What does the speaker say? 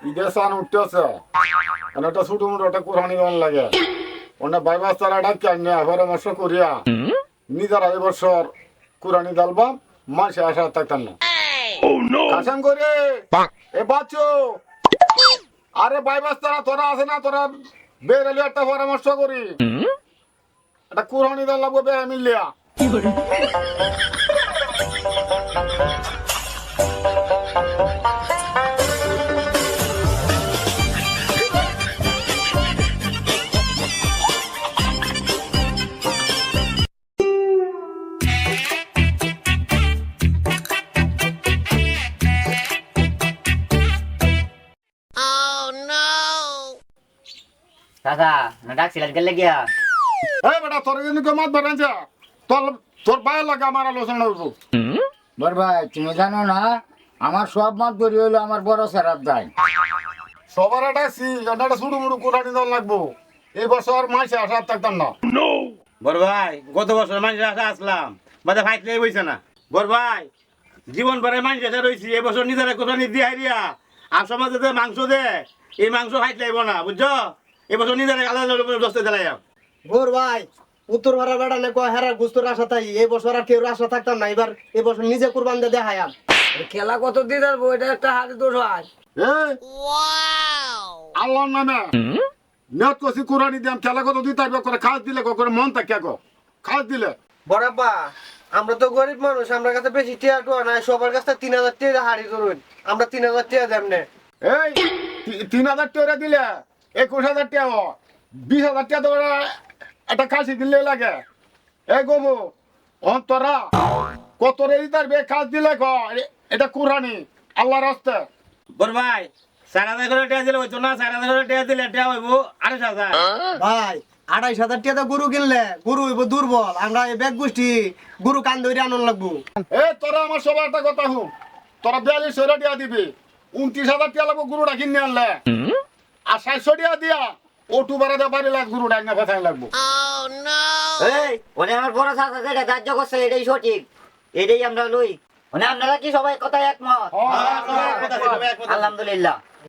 ঈদের সান উঠতেছে একটা ছোট মোটো একটা কোরবানি দেওয়ার লাগে ওনা ভাই বাচ্চারা ডাকি আনি পরামর্শ করিয়া নিজেরা এবছর কোরবানি দালবা মাসে আসা থাকতাম না কাসাম করে এ বাচ্চো আরে ভাই বাচ্চারা তোরা আছে না তোরা বেরোলে একটা পরামর্শ করি একটা কোরবানি দেওয়ার লাগবে বে মিলিয়া কাকা না ডাকছিলেন গেলে গিয়া এই বেটা তোর কিন্তু মাত বেড়াইছে তোর তোর পায়ের লাগে আমার আলোচনা হইব বড় ভাই তুমি জানো না আমার সব মাত ধরি হইলো আমার বড় স্যারার দায়। সবার একটা একটা ছোট মোটো কোরবানি দেওয়ার লাগবো এই বছর মাসে আসা থাকতাম না বড় ভাই গত বছর মানুষের আশা আসলাম বাদে ফাইটলে বইছে না বড় ভাই জীবন ভরে মানুষের আশা রয়েছি এবছর নিজেরা কোথাও দিয়ে হারিয়া আর সমাজে যে মাংস দে এই মাংস ফাইট লাগবো না বুঝছো এবছর নিজেরা আলাদা দশতে দিলাম গোর ভাই উত্তর ভাড়া বেড়া নে কয় হেরার গুস্তর আশা তাই এই বছর আর কেউ আশা থাকতাম না এবার এই বছর নিজে কুরবান দিয়ে দেখায়াম খেলা কত দিন আসবো এটা একটা হাতে দোষ হয়। এই আল্লাহর নামে নিয়ত করছি কোরবানি দিয়াম খেলা কত দিতে হবে করে খাস দিলে করে মন থাকে খাস দিলে বড়াপ্পা আমরা তো গরিব মানুষ আমার কাছে বেশি টিয়া টুয়া নাই সবার কাছে 3000 টাকা হাড়ি ধরুন আমরা 3000 টাকা দেব নে এই 3000 টাকা দিলে 21000 টাকা 20000 টাকা তো একটা খাসি দিলে লাগে এই গবু অন্তরা কত রে দিতার বে খাস দিলে এটা কোরবানি আল্লাহর রাস্তা বড় ভাই 4000 করে টাকা দিলে হইতো না 4000 করে টাকা দিলে টাকা হইব 28000 ভাই 28000 টাকা গরু কিনলে গরু হইব দুর্বল আমরা এই ব্যাগ গোষ্ঠী গরু কান ধরে আনন লাগবো এই তোরা আমার সবার একটা কথা হুম তোরা 4200 টাকা দিবি 29000 টাকা লাগবে গরুটা কিনে আনলে আর 700 টাকা দিয়া ওটু বাড়া দে বাড়ি লাগ গরুটা না ফেথাই লাগবো এই ওনে আমার বড় চাচা যেটা ধার্য করছে এটাই সঠিক এটাই আমরা লই মানে আপনারা কি সবাই কথায় একমত হ্যাঁ, আলহামদুলিল্লাহ